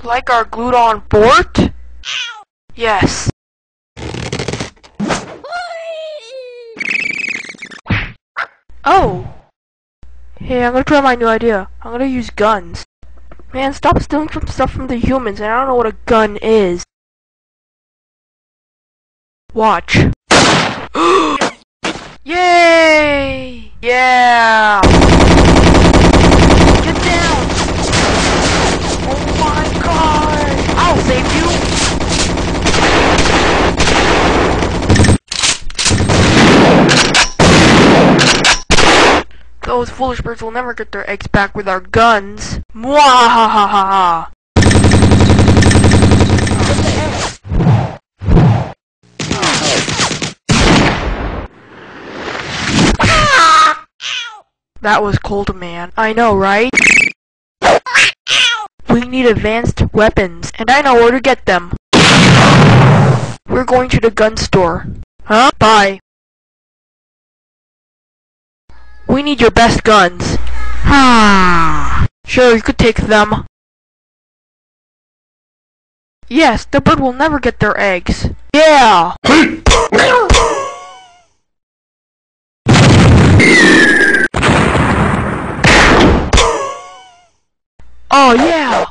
Like our glued on fort? Yes. Oh! Hey, I'm gonna try my new idea. I'm gonna use guns. Man, stop stealing stuff from the humans, and I don't know what a gun is. Watch. Yay! Yeah! Get down! Oh my god! I'll save you! Those foolish birds will never get their eggs back with our guns. Mwahahaha! That was cold, man. I know, right? We need advanced weapons, and I know where to get them. We're going to the gun store. Huh? Bye. We need your best guns. Sure, you could take them. Yes, the bird will never get their eggs. Yeah! Oh yeah!